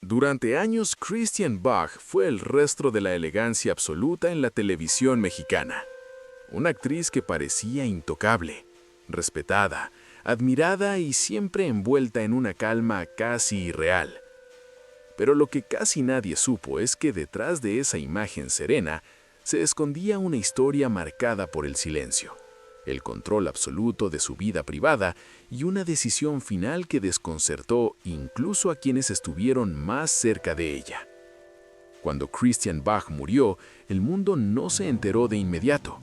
Durante años, Christian Bach fue el rostro de la elegancia absoluta en la televisión mexicana. Una actriz que parecía intocable, respetada, admirada y siempre envuelta en una calma casi irreal. Pero lo que casi nadie supo es que detrás de esa imagen serena se escondía una historia marcada por el silencio, el control absoluto de su vida privada y una decisión final que desconcertó incluso a quienes estuvieron más cerca de ella. Cuando Christian Bach murió, el mundo no se enteró de inmediato.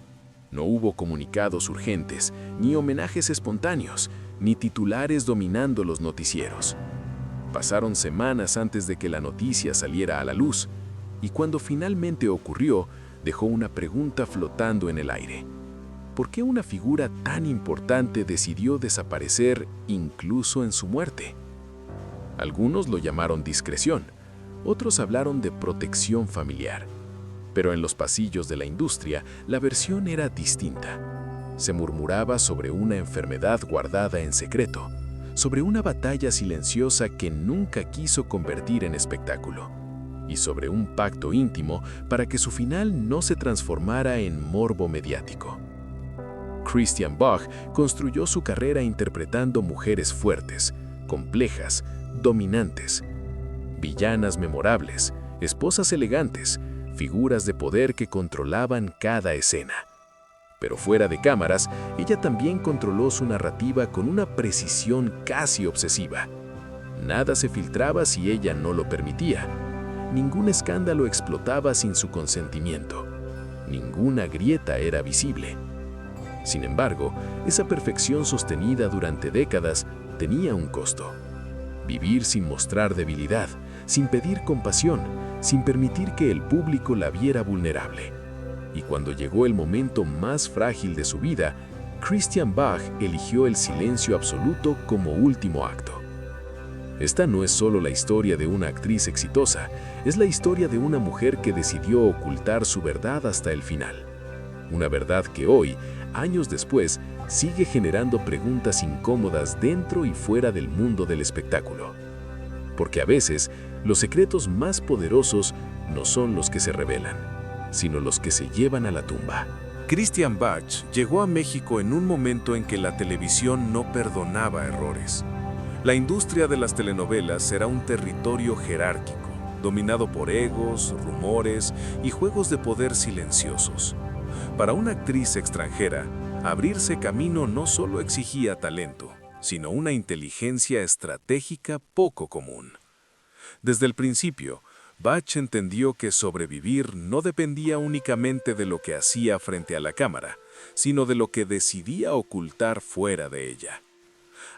No hubo comunicados urgentes, ni homenajes espontáneos, ni titulares dominando los noticieros. Pasaron semanas antes de que la noticia saliera a la luz, y cuando finalmente ocurrió, dejó una pregunta flotando en el aire. ¿Por qué una figura tan importante decidió desaparecer incluso en su muerte? Algunos lo llamaron discreción, otros hablaron de protección familiar. Pero en los pasillos de la industria, la versión era distinta. Se murmuraba sobre una enfermedad guardada en secreto, sobre una batalla silenciosa que nunca quiso convertir en espectáculo, y sobre un pacto íntimo para que su final no se transformara en morbo mediático. Christian Bach construyó su carrera interpretando mujeres fuertes, complejas, dominantes, villanas memorables, esposas elegantes, figuras de poder que controlaban cada escena. Pero fuera de cámaras, ella también controló su narrativa con una precisión casi obsesiva. Nada se filtraba si ella no lo permitía. Ningún escándalo explotaba sin su consentimiento. Ninguna grieta era visible. Sin embargo, esa perfección sostenida durante décadas tenía un costo. Vivir sin mostrar debilidad, sin pedir compasión, sin permitir que el público la viera vulnerable. Y cuando llegó el momento más frágil de su vida, Christian Bach eligió el silencio absoluto como último acto. Esta no es solo la historia de una actriz exitosa, es la historia de una mujer que decidió ocultar su verdad hasta el final. Una verdad que hoy, años después, sigue generando preguntas incómodas dentro y fuera del mundo del espectáculo. Porque a veces, los secretos más poderosos no son los que se revelan, sino los que se llevan a la tumba. Christian Bach llegó a México en un momento en que la televisión no perdonaba errores. La industria de las telenovelas era un territorio jerárquico, dominado por egos, rumores y juegos de poder silenciosos. Para una actriz extranjera, abrirse camino no solo exigía talento, sino una inteligencia estratégica poco común. Desde el principio, Bach entendió que sobrevivir no dependía únicamente de lo que hacía frente a la cámara, sino de lo que decidía ocultar fuera de ella.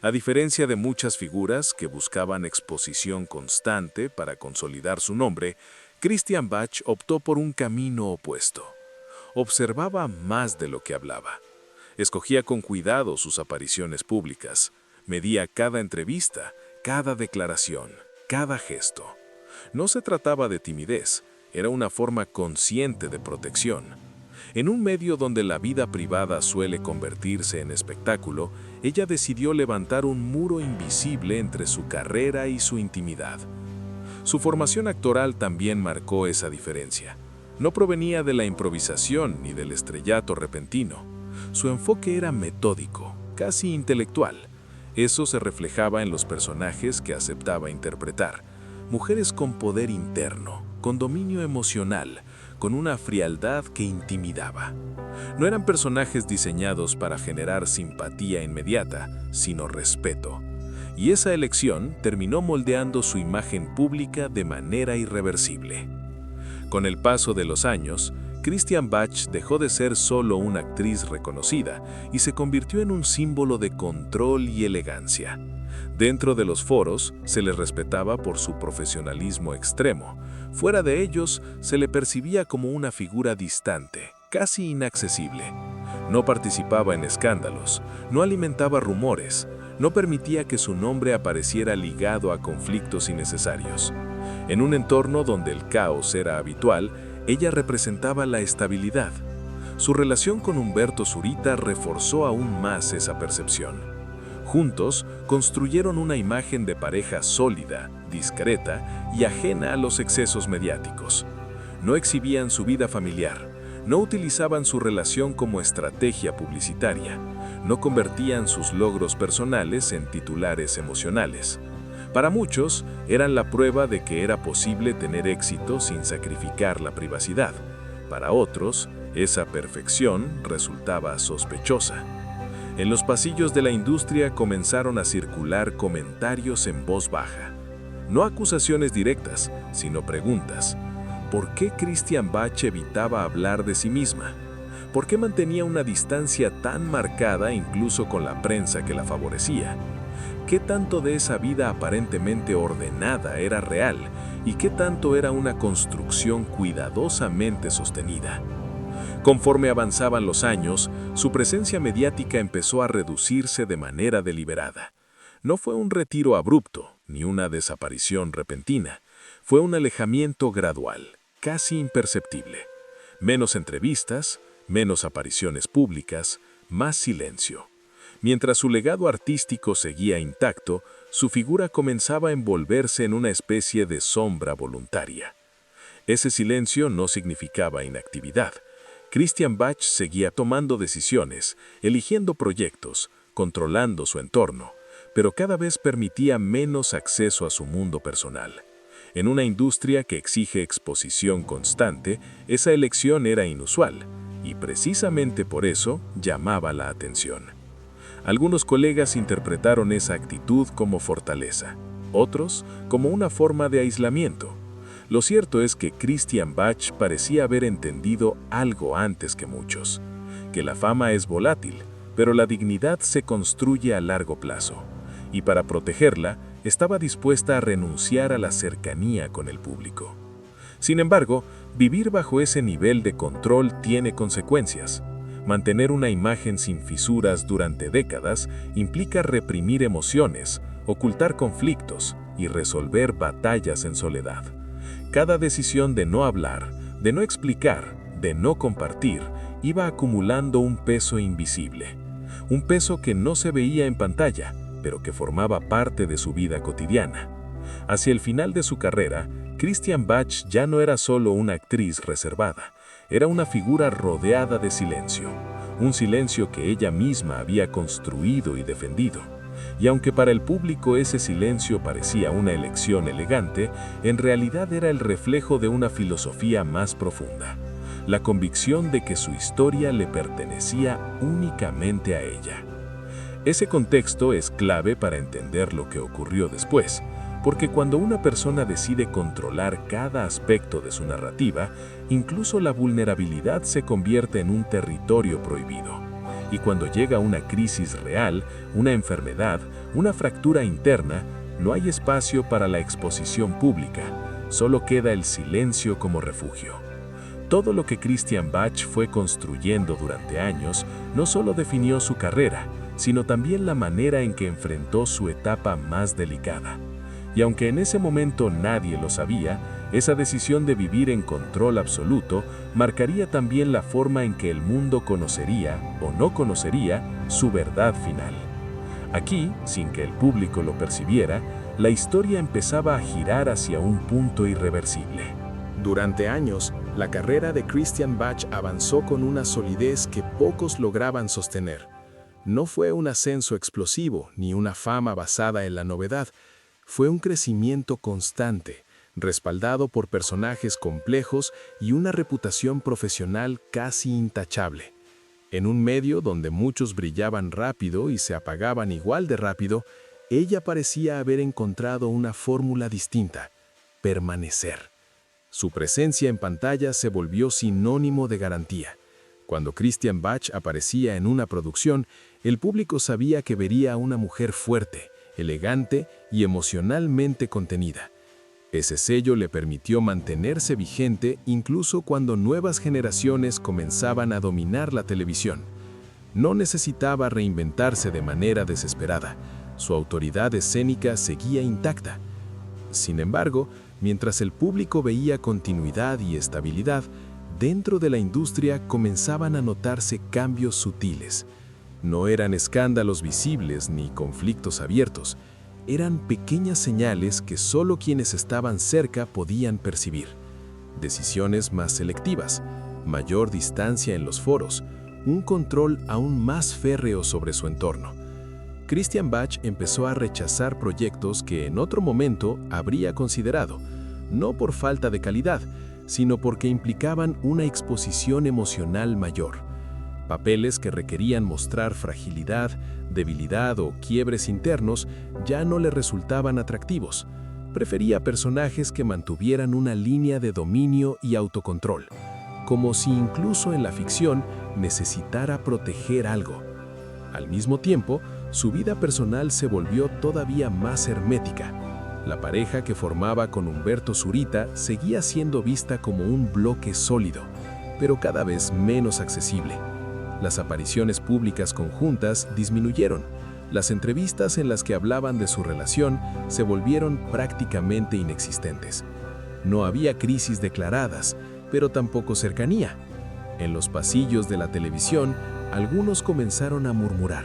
A diferencia de muchas figuras que buscaban exposición constante para consolidar su nombre, Christian Bach optó por un camino opuesto. Observaba más de lo que hablaba. Escogía con cuidado sus apariciones públicas, medía cada entrevista, cada declaración, cada gesto. No se trataba de timidez, era una forma consciente de protección. En un medio donde la vida privada suele convertirse en espectáculo, ella decidió levantar un muro invisible entre su carrera y su intimidad. Su formación actoral también marcó esa diferencia. No provenía de la improvisación ni del estrellato repentino. Su enfoque era metódico, casi intelectual. Eso se reflejaba en los personajes que aceptaba interpretar. Mujeres con poder interno, con dominio emocional, con una frialdad que intimidaba. No eran personajes diseñados para generar simpatía inmediata, sino respeto. Y esa elección terminó moldeando su imagen pública de manera irreversible. Con el paso de los años, Christian Bach dejó de ser solo una actriz reconocida y se convirtió en un símbolo de control y elegancia. Dentro de los foros se le respetaba por su profesionalismo extremo. Fuera de ellos se le percibía como una figura distante, casi inaccesible. No participaba en escándalos, no alimentaba rumores, no permitía que su nombre apareciera ligado a conflictos innecesarios. En un entorno donde el caos era habitual, ella representaba la estabilidad. Su relación con Humberto Zurita reforzó aún más esa percepción. Juntos, construyeron una imagen de pareja sólida, discreta y ajena a los excesos mediáticos. No exhibían su vida familiar, no utilizaban su relación como estrategia publicitaria, no convertían sus logros personales en titulares emocionales. Para muchos, eran la prueba de que era posible tener éxito sin sacrificar la privacidad. Para otros, esa perfección resultaba sospechosa. En los pasillos de la industria comenzaron a circular comentarios en voz baja. No acusaciones directas, sino preguntas. ¿Por qué Christian Bach evitaba hablar de sí misma? ¿Por qué mantenía una distancia tan marcada incluso con la prensa que la favorecía? ¿Qué tanto de esa vida aparentemente ordenada era real y qué tanto era una construcción cuidadosamente sostenida? Conforme avanzaban los años, su presencia mediática empezó a reducirse de manera deliberada. No fue un retiro abrupto, ni una desaparición repentina. Fue un alejamiento gradual, casi imperceptible. Menos entrevistas, menos apariciones públicas, más silencio. Mientras su legado artístico seguía intacto, su figura comenzaba a envolverse en una especie de sombra voluntaria. Ese silencio no significaba inactividad. Christian Bach seguía tomando decisiones, eligiendo proyectos, controlando su entorno, pero cada vez permitía menos acceso a su mundo personal. En una industria que exige exposición constante, esa elección era inusual, y precisamente por eso llamaba la atención. Algunos colegas interpretaron esa actitud como fortaleza, otros como una forma de aislamiento. Lo cierto es que Christian Bach parecía haber entendido algo antes que muchos, que la fama es volátil, pero la dignidad se construye a largo plazo, y para protegerla estaba dispuesta a renunciar a la cercanía con el público. Sin embargo, vivir bajo ese nivel de control tiene consecuencias. Mantener una imagen sin fisuras durante décadas implica reprimir emociones, ocultar conflictos y resolver batallas en soledad. Cada decisión de no hablar, de no explicar, de no compartir, iba acumulando un peso invisible. Un peso que no se veía en pantalla, pero que formaba parte de su vida cotidiana. Hacia el final de su carrera, Christian Bach ya no era solo una actriz reservada, era una figura rodeada de silencio, un silencio que ella misma había construido y defendido. Y aunque para el público ese silencio parecía una elección elegante, en realidad era el reflejo de una filosofía más profunda, la convicción de que su historia le pertenecía únicamente a ella. Ese contexto es clave para entender lo que ocurrió después, porque cuando una persona decide controlar cada aspecto de su narrativa, incluso la vulnerabilidad se convierte en un territorio prohibido. Y cuando llega una crisis real, una enfermedad, una fractura interna, no hay espacio para la exposición pública, solo queda el silencio como refugio. Todo lo que Christian Bach fue construyendo durante años no solo definió su carrera, sino también la manera en que enfrentó su etapa más delicada. Y aunque en ese momento nadie lo sabía, esa decisión de vivir en control absoluto marcaría también la forma en que el mundo conocería o no conocería su verdad final. Aquí, sin que el público lo percibiera, la historia empezaba a girar hacia un punto irreversible. Durante años, la carrera de Christian Bach avanzó con una solidez que pocos lograban sostener. No fue un ascenso explosivo ni una fama basada en la novedad. Fue un crecimiento constante, respaldado por personajes complejos y una reputación profesional casi intachable. En un medio donde muchos brillaban rápido y se apagaban igual de rápido, ella parecía haber encontrado una fórmula distinta: permanecer. Su presencia en pantalla se volvió sinónimo de garantía. Cuando Christian Bach aparecía en una producción, el público sabía que vería a una mujer fuerte, elegante y emocionalmente contenida. Ese sello le permitió mantenerse vigente incluso cuando nuevas generaciones comenzaban a dominar la televisión. No necesitaba reinventarse de manera desesperada. Su autoridad escénica seguía intacta. Sin embargo, mientras el público veía continuidad y estabilidad, dentro de la industria comenzaban a notarse cambios sutiles. No eran escándalos visibles ni conflictos abiertos, eran pequeñas señales que solo quienes estaban cerca podían percibir. Decisiones más selectivas, mayor distancia en los foros, un control aún más férreo sobre su entorno. Christian Bach empezó a rechazar proyectos que en otro momento habría considerado, no por falta de calidad, sino porque implicaban una exposición emocional mayor. Papeles que requerían mostrar fragilidad, debilidad o quiebres internos ya no le resultaban atractivos. Prefería personajes que mantuvieran una línea de dominio y autocontrol, como si incluso en la ficción necesitara proteger algo. Al mismo tiempo, su vida personal se volvió todavía más hermética. La pareja que formaba con Humberto Zurita seguía siendo vista como un bloque sólido, pero cada vez menos accesible. Las apariciones públicas conjuntas disminuyeron. Las entrevistas en las que hablaban de su relación se volvieron prácticamente inexistentes. No había crisis declaradas, pero tampoco cercanía. En los pasillos de la televisión, algunos comenzaron a murmurar,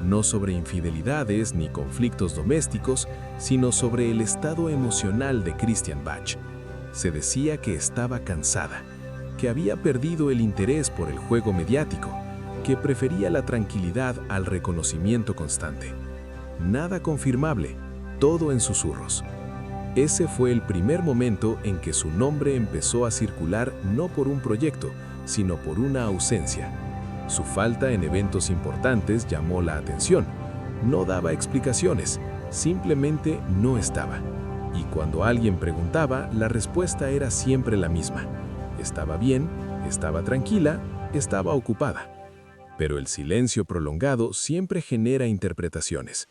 no sobre infidelidades ni conflictos domésticos, sino sobre el estado emocional de Christian Bach. Se decía que estaba cansada, que había perdido el interés por el juego mediático, que prefería la tranquilidad al reconocimiento constante. Nada confirmable, todo en susurros. Ese fue el primer momento en que su nombre empezó a circular no por un proyecto, sino por una ausencia. Su falta en eventos importantes llamó la atención. No daba explicaciones, simplemente no estaba. Y cuando alguien preguntaba, la respuesta era siempre la misma. Estaba bien, estaba tranquila, estaba ocupada. Pero el silencio prolongado siempre genera interpretaciones.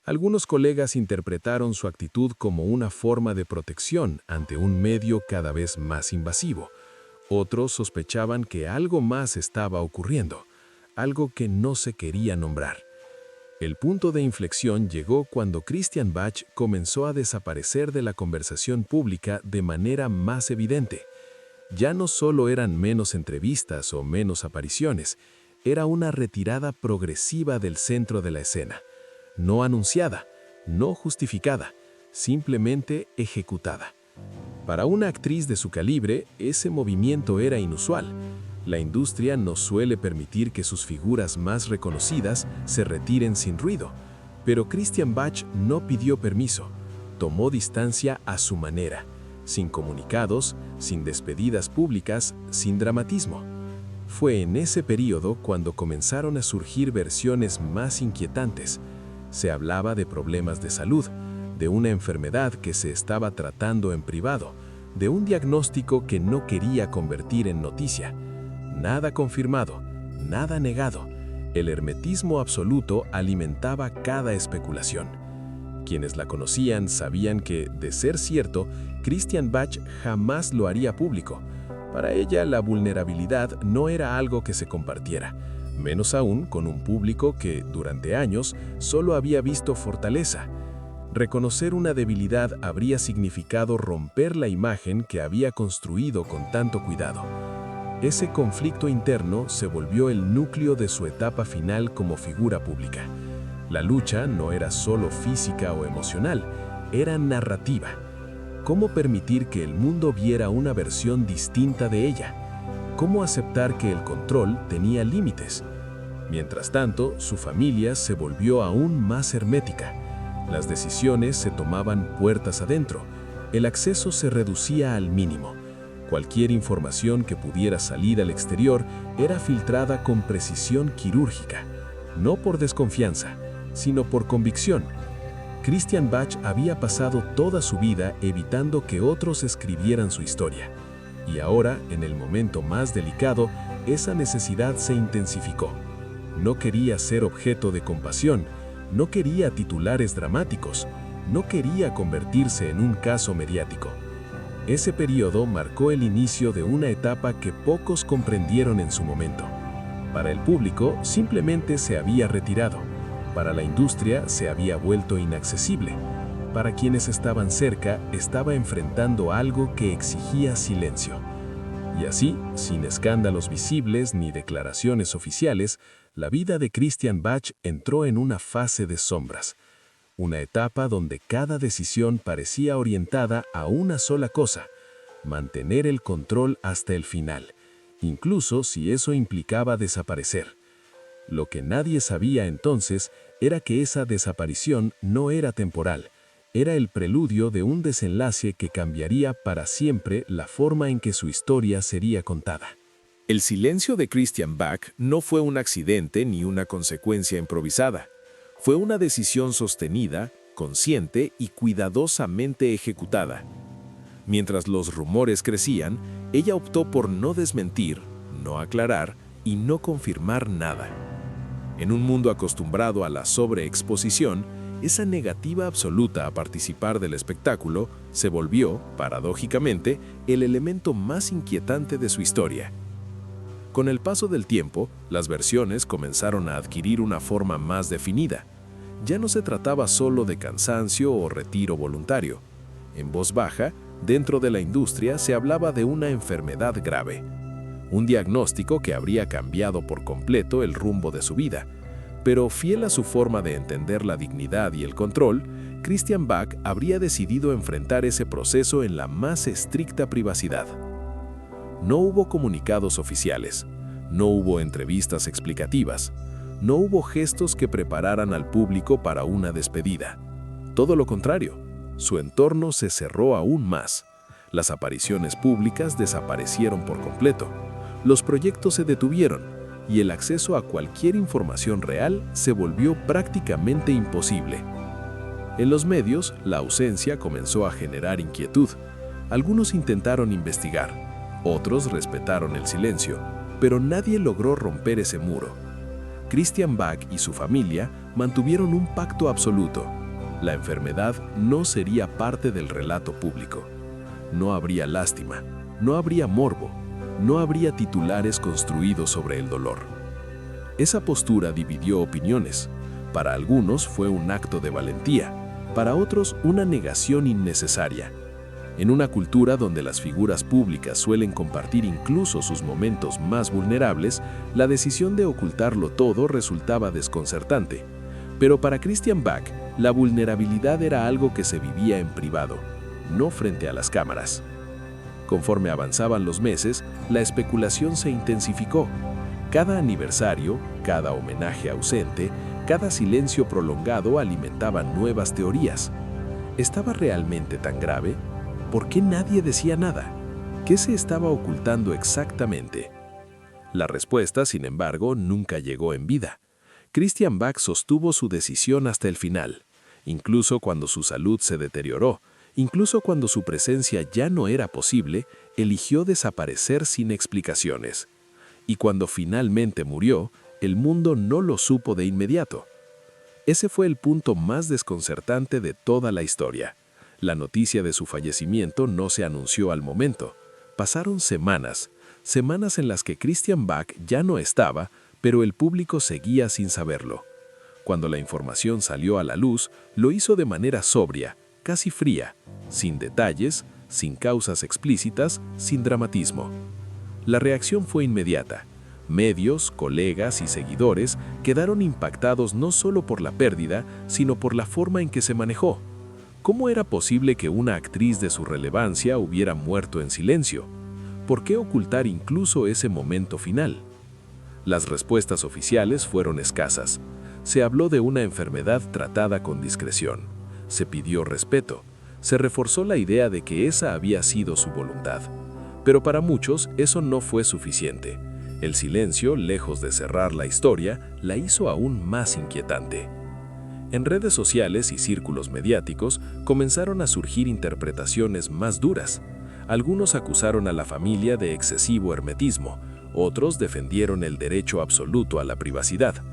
Algunos colegas interpretaron su actitud como una forma de protección ante un medio cada vez más invasivo. Otros sospechaban que algo más estaba ocurriendo, algo que no se quería nombrar. El punto de inflexión llegó cuando Christian Bach comenzó a desaparecer de la conversación pública de manera más evidente. Ya no solo eran menos entrevistas o menos apariciones, era una retirada progresiva del centro de la escena. No anunciada, no justificada, simplemente ejecutada. Para una actriz de su calibre, ese movimiento era inusual. La industria no suele permitir que sus figuras más reconocidas se retiren sin ruido. Pero Christian Bach no pidió permiso. Tomó distancia a su manera, sin comunicados, sin despedidas públicas, sin dramatismo. Fue en ese período cuando comenzaron a surgir versiones más inquietantes. Se hablaba de problemas de salud, de una enfermedad que se estaba tratando en privado, de un diagnóstico que no quería convertir en noticia. Nada confirmado, nada negado. El hermetismo absoluto alimentaba cada especulación. Quienes la conocían sabían que, de ser cierto, Christian Bach jamás lo haría público. Para ella, la vulnerabilidad no era algo que se compartiera, menos aún con un público que, durante años, solo había visto fortaleza. Reconocer una debilidad habría significado romper la imagen que había construido con tanto cuidado. Ese conflicto interno se volvió el núcleo de su etapa final como figura pública. La lucha no era solo física o emocional, era narrativa. ¿Cómo permitir que el mundo viera una versión distinta de ella? ¿Cómo aceptar que el control tenía límites? Mientras tanto, su familia se volvió aún más hermética. Las decisiones se tomaban puertas adentro. El acceso se reducía al mínimo. Cualquier información que pudiera salir al exterior era filtrada con precisión quirúrgica, no por desconfianza, sino por convicción. Christian Bach había pasado toda su vida evitando que otros escribieran su historia. Y ahora, en el momento más delicado, esa necesidad se intensificó. No quería ser objeto de compasión, no quería titulares dramáticos, no quería convertirse en un caso mediático. Ese periodo marcó el inicio de una etapa que pocos comprendieron en su momento. Para el público, simplemente se había retirado. Para la industria, se había vuelto inaccesible. Para quienes estaban cerca, estaba enfrentando algo que exigía silencio. Y así, sin escándalos visibles ni declaraciones oficiales, la vida de Christian Bach entró en una fase de sombras, una etapa donde cada decisión parecía orientada a una sola cosa: mantener el control hasta el final, incluso si eso implicaba desaparecer. Lo que nadie sabía entonces era que esa desaparición no era temporal, era el preludio de un desenlace que cambiaría para siempre la forma en que su historia sería contada. El silencio de Christian Bach no fue un accidente ni una consecuencia improvisada. Fue una decisión sostenida, consciente y cuidadosamente ejecutada. Mientras los rumores crecían, ella optó por no desmentir, no aclarar y no confirmar nada. En un mundo acostumbrado a la sobreexposición, esa negativa absoluta a participar del espectáculo se volvió, paradójicamente, el elemento más inquietante de su historia. Con el paso del tiempo, las versiones comenzaron a adquirir una forma más definida. Ya no se trataba solo de cansancio o retiro voluntario. En voz baja, dentro de la industria se hablaba de una enfermedad grave, un diagnóstico que habría cambiado por completo el rumbo de su vida. Pero fiel a su forma de entender la dignidad y el control, Christian Bach habría decidido enfrentar ese proceso en la más estricta privacidad. No hubo comunicados oficiales, no hubo entrevistas explicativas, no hubo gestos que prepararan al público para una despedida. Todo lo contrario, su entorno se cerró aún más. Las apariciones públicas desaparecieron por completo, los proyectos se detuvieron y el acceso a cualquier información real se volvió prácticamente imposible. En los medios, la ausencia comenzó a generar inquietud. Algunos intentaron investigar, otros respetaron el silencio, pero nadie logró romper ese muro. Christian Bach y su familia mantuvieron un pacto absoluto. La enfermedad no sería parte del relato público. No habría lástima, no habría morbo, no habría titulares construidos sobre el dolor. Esa postura dividió opiniones. Para algunos fue un acto de valentía, para otros una negación innecesaria. En una cultura donde las figuras públicas suelen compartir incluso sus momentos más vulnerables, la decisión de ocultarlo todo resultaba desconcertante. Pero para Christian Bach, la vulnerabilidad era algo que se vivía en privado, no frente a las cámaras. Conforme avanzaban los meses, la especulación se intensificó. Cada aniversario, cada homenaje ausente, cada silencio prolongado alimentaba nuevas teorías. ¿Estaba realmente tan grave? ¿Por qué nadie decía nada? ¿Qué se estaba ocultando exactamente? La respuesta, sin embargo, nunca llegó en vida. Christian Bach sostuvo su decisión hasta el final, incluso cuando su salud se deterioró, incluso cuando su presencia ya no era posible, eligió desaparecer sin explicaciones. Y cuando finalmente murió, el mundo no lo supo de inmediato. Ese fue el punto más desconcertante de toda la historia. La noticia de su fallecimiento no se anunció al momento. Pasaron semanas en las que Christian Bach ya no estaba, pero el público seguía sin saberlo. Cuando la información salió a la luz, lo hizo de manera sobria, casi fría, sin detalles, sin causas explícitas, sin dramatismo. La reacción fue inmediata. Medios, colegas y seguidores quedaron impactados no solo por la pérdida, sino por la forma en que se manejó. ¿Cómo era posible que una actriz de su relevancia hubiera muerto en silencio? ¿Por qué ocultar incluso ese momento final? Las respuestas oficiales fueron escasas. Se habló de una enfermedad tratada con discreción. Se pidió respeto. Se reforzó la idea de que esa había sido su voluntad. Pero para muchos eso no fue suficiente. El silencio, lejos de cerrar la historia, la hizo aún más inquietante. En redes sociales y círculos mediáticos comenzaron a surgir interpretaciones más duras. Algunos acusaron a la familia de excesivo hermetismo, otros defendieron el derecho absoluto a la privacidad.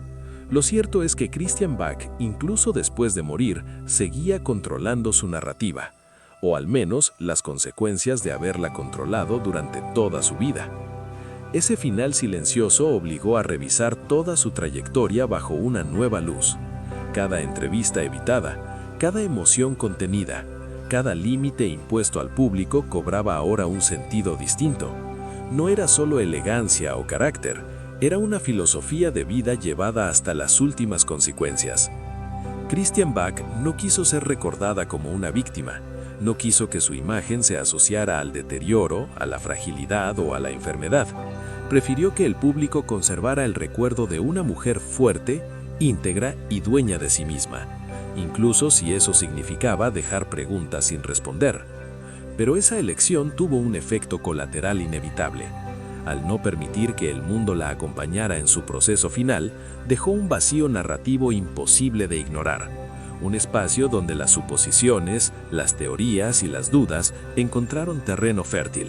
Lo cierto es que Christian Bach, incluso después de morir, seguía controlando su narrativa, o al menos las consecuencias de haberla controlado durante toda su vida. Ese final silencioso obligó a revisar toda su trayectoria bajo una nueva luz. Cada entrevista evitada, cada emoción contenida, cada límite impuesto al público cobraba ahora un sentido distinto. No era solo elegancia o carácter, Era una filosofía de vida llevada hasta las últimas consecuencias. Christian Bach no quiso ser recordada como una víctima, no quiso que su imagen se asociara al deterioro, a la fragilidad o a la enfermedad. Prefirió que el público conservara el recuerdo de una mujer fuerte, íntegra y dueña de sí misma, incluso si eso significaba dejar preguntas sin responder. Pero esa elección tuvo un efecto colateral inevitable. Al no permitir que el mundo la acompañara en su proceso final, dejó un vacío narrativo imposible de ignorar. Un espacio donde las suposiciones, las teorías y las dudas encontraron terreno fértil.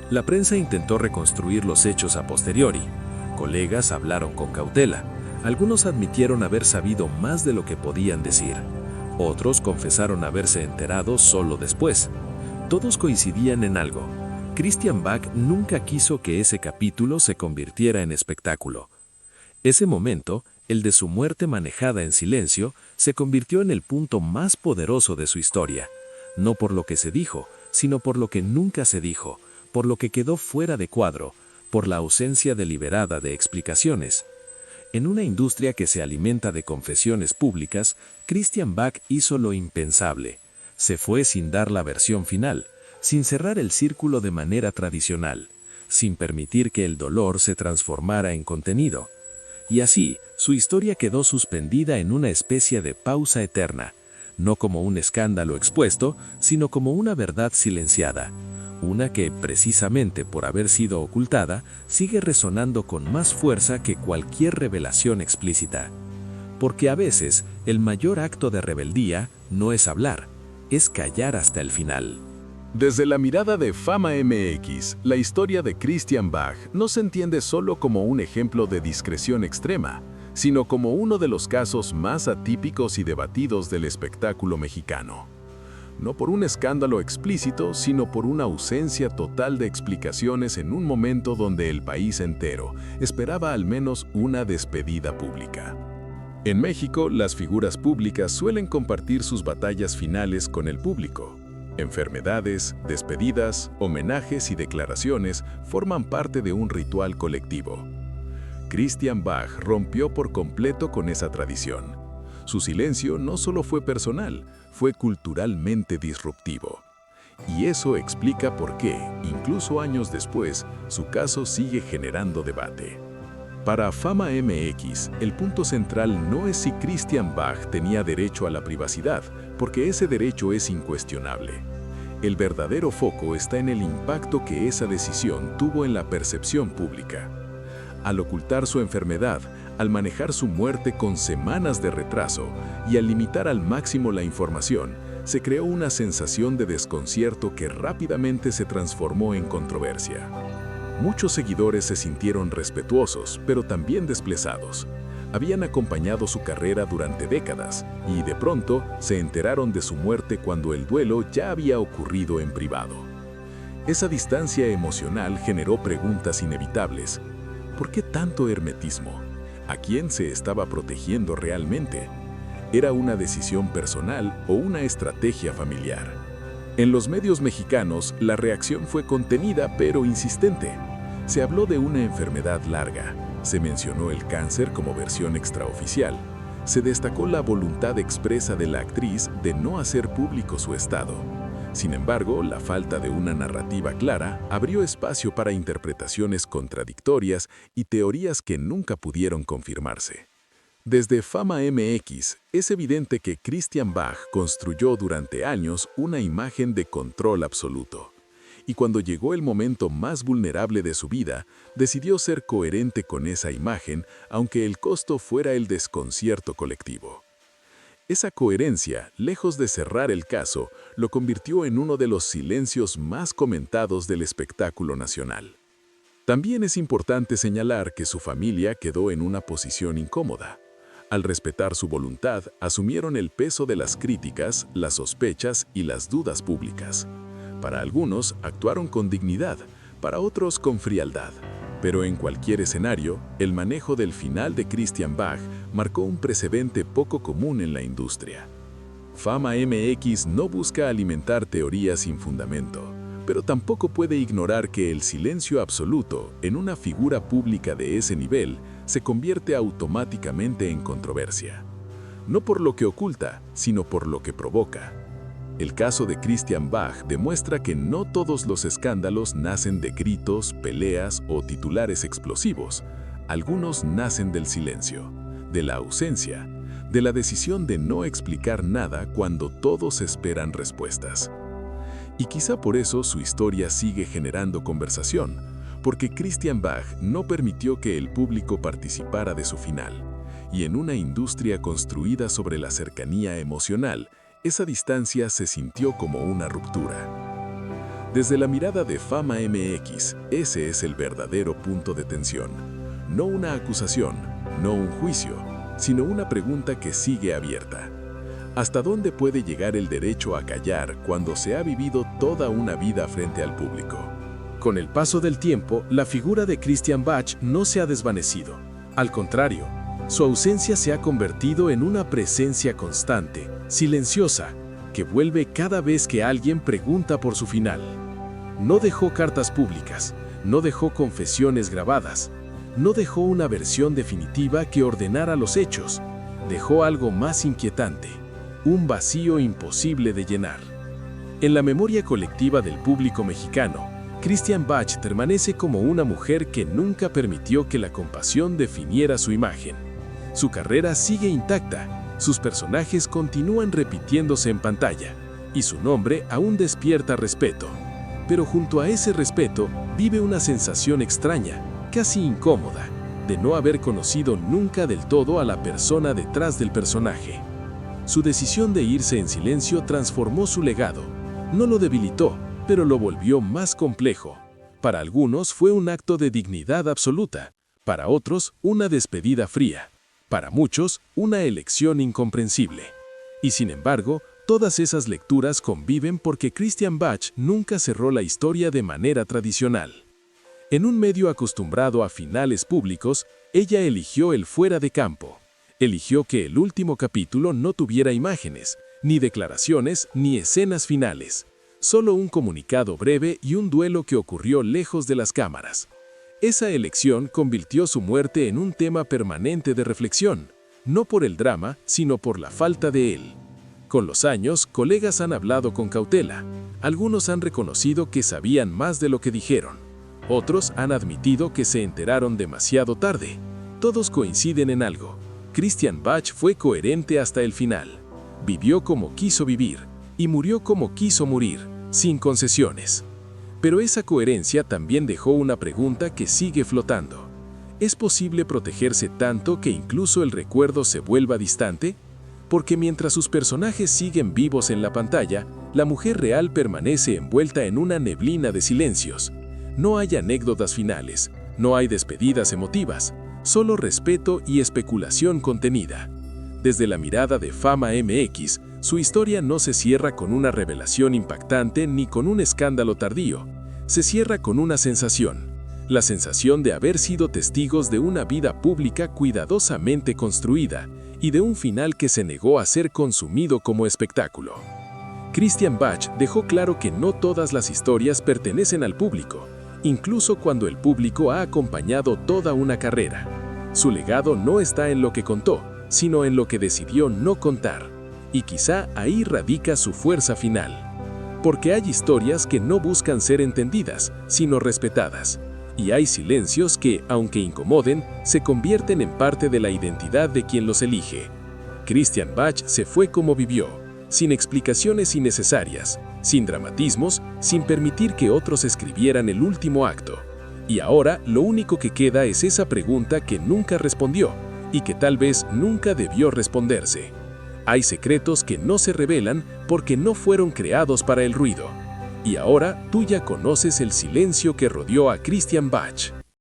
La prensa intentó reconstruir los hechos a posteriori. Colegas hablaron con cautela. Algunos admitieron haber sabido más de lo que podían decir. Otros confesaron haberse enterado solo después. Todos coincidían en algo. Christian Bach nunca quiso que ese capítulo se convirtiera en espectáculo. Ese momento, el de su muerte manejada en silencio, se convirtió en el punto más poderoso de su historia. No por lo que se dijo, sino por lo que nunca se dijo, por lo que quedó fuera de cuadro, por la ausencia deliberada de explicaciones. En una industria que se alimenta de confesiones públicas, Christian Bach hizo lo impensable. Se fue sin dar la versión final, sin cerrar el círculo de manera tradicional, sin permitir que el dolor se transformara en contenido. Y así, su historia quedó suspendida en una especie de pausa eterna, no como un escándalo expuesto, sino como una verdad silenciada, una que, precisamente por haber sido ocultada, sigue resonando con más fuerza que cualquier revelación explícita. Porque a veces, el mayor acto de rebeldía no es hablar, es callar hasta el final. Desde la mirada de Fama MX, la historia de Christian Bach no se entiende solo como un ejemplo de discreción extrema, sino como uno de los casos más atípicos y debatidos del espectáculo mexicano. No por un escándalo explícito, sino por una ausencia total de explicaciones en un momento donde el país entero esperaba al menos una despedida pública. En México, las figuras públicas suelen compartir sus batallas finales con el público. Enfermedades, despedidas, homenajes y declaraciones forman parte de un ritual colectivo. Christian Bach rompió por completo con esa tradición. Su silencio no solo fue personal, fue culturalmente disruptivo. Y eso explica por qué, incluso años después, su caso sigue generando debate. Para Fama MX, el punto central no es si Christian Bach tenía derecho a la privacidad, porque ese derecho es incuestionable. El verdadero foco está en el impacto que esa decisión tuvo en la percepción pública. Al ocultar su enfermedad, al manejar su muerte con semanas de retraso y al limitar al máximo la información, se creó una sensación de desconcierto que rápidamente se transformó en controversia. Muchos seguidores se sintieron respetuosos, pero también desplazados. Habían acompañado su carrera durante décadas y de pronto se enteraron de su muerte cuando el duelo ya había ocurrido en privado. Esa distancia emocional generó preguntas inevitables. ¿Por qué tanto hermetismo? ¿A quién se estaba protegiendo realmente? ¿Era una decisión personal o una estrategia familiar? En los medios mexicanos, la reacción fue contenida pero insistente. Se habló de una enfermedad larga, se mencionó el cáncer como versión extraoficial, se destacó la voluntad expresa de la actriz de no hacer público su estado. Sin embargo, la falta de una narrativa clara abrió espacio para interpretaciones contradictorias y teorías que nunca pudieron confirmarse. Desde Fama MX, es evidente que Christian Bach construyó durante años una imagen de control absoluto. Y cuando llegó el momento más vulnerable de su vida, decidió ser coherente con esa imagen, aunque el costo fuera el desconcierto colectivo. Esa coherencia, lejos de cerrar el caso, lo convirtió en uno de los silencios más comentados del espectáculo nacional. También es importante señalar que su familia quedó en una posición incómoda. Al respetar su voluntad, asumieron el peso de las críticas, las sospechas y las dudas públicas. Para algunos, actuaron con dignidad, para otros con frialdad. Pero en cualquier escenario, el manejo del final de Christian Bach marcó un precedente poco común en la industria. Fama MX no busca alimentar teorías sin fundamento. pero tampoco puede ignorar que el silencio absoluto en una figura pública de ese nivel se convierte automáticamente en controversia. No por lo que oculta, sino por lo que provoca. El caso de Christian Bach demuestra que no todos los escándalos nacen de gritos, peleas o titulares explosivos. Algunos nacen del silencio, de la ausencia, de la decisión de no explicar nada cuando todos esperan respuestas. Y quizá por eso su historia sigue generando conversación, porque Christian Bach no permitió que el público participara de su final, y en una industria construida sobre la cercanía emocional, esa distancia se sintió como una ruptura. Desde la mirada de Fama MX, ese es el verdadero punto de tensión. No una acusación, no un juicio, sino una pregunta que sigue abierta. ¿Hasta dónde puede llegar el derecho a callar cuando se ha vivido toda una vida frente al público? Con el paso del tiempo, la figura de Christian Bach no se ha desvanecido. Al contrario, su ausencia se ha convertido en una presencia constante, silenciosa, que vuelve cada vez que alguien pregunta por su final. No dejó cartas públicas, no dejó confesiones grabadas, no dejó una versión definitiva que ordenara los hechos, dejó algo más inquietante, un vacío imposible de llenar. En la memoria colectiva del público mexicano, Christian Bach permanece como una mujer que nunca permitió que la compasión definiera su imagen. Su carrera sigue intacta, sus personajes continúan repitiéndose en pantalla, y su nombre aún despierta respeto. Pero junto a ese respeto vive una sensación extraña, casi incómoda, de no haber conocido nunca del todo a la persona detrás del personaje. Su decisión de irse en silencio transformó su legado. No lo debilitó, pero lo volvió más complejo. Para algunos fue un acto de dignidad absoluta, para otros una despedida fría. Para muchos, una elección incomprensible. Y sin embargo, todas esas lecturas conviven porque Christian Bach nunca cerró la historia de manera tradicional. En un medio acostumbrado a finales públicos, ella eligió el fuera de campo. Eligió que el último capítulo no tuviera imágenes, ni declaraciones, ni escenas finales. Solo un comunicado breve y un duelo que ocurrió lejos de las cámaras. Esa elección convirtió su muerte en un tema permanente de reflexión, no por el drama, sino por la falta de él. Con los años, colegas han hablado con cautela. Algunos han reconocido que sabían más de lo que dijeron. Otros han admitido que se enteraron demasiado tarde. Todos coinciden en algo. Christian Bach fue coherente hasta el final. Vivió como quiso vivir y murió como quiso morir, sin concesiones. Pero esa coherencia también dejó una pregunta que sigue flotando. ¿Es posible protegerse tanto que incluso el recuerdo se vuelva distante? Porque mientras sus personajes siguen vivos en la pantalla, la mujer real permanece envuelta en una neblina de silencios. No hay anécdotas finales, no hay despedidas emotivas, solo respeto y especulación contenida. Desde la mirada de Fama MX, su historia no se cierra con una revelación impactante ni con un escándalo tardío. Se cierra con una sensación, la sensación de haber sido testigos de una vida pública cuidadosamente construida y de un final que se negó a ser consumido como espectáculo. Christian Bach dejó claro que no todas las historias pertenecen al público, incluso cuando el público ha acompañado toda una carrera. Su legado no está en lo que contó, sino en lo que decidió no contar. Y quizá ahí radica su fuerza final. Porque hay historias que no buscan ser entendidas, sino respetadas. Y hay silencios que, aunque incomoden, se convierten en parte de la identidad de quien los elige. Christian Bach se fue como vivió, sin explicaciones innecesarias, sin dramatismos, sin permitir que otros escribieran el último acto. Y ahora lo único que queda es esa pregunta que nunca respondió y que tal vez nunca debió responderse. Hay secretos que no se revelan porque no fueron creados para el ruido. Y ahora tú ya conoces el silencio que rodeó a Christian Bach.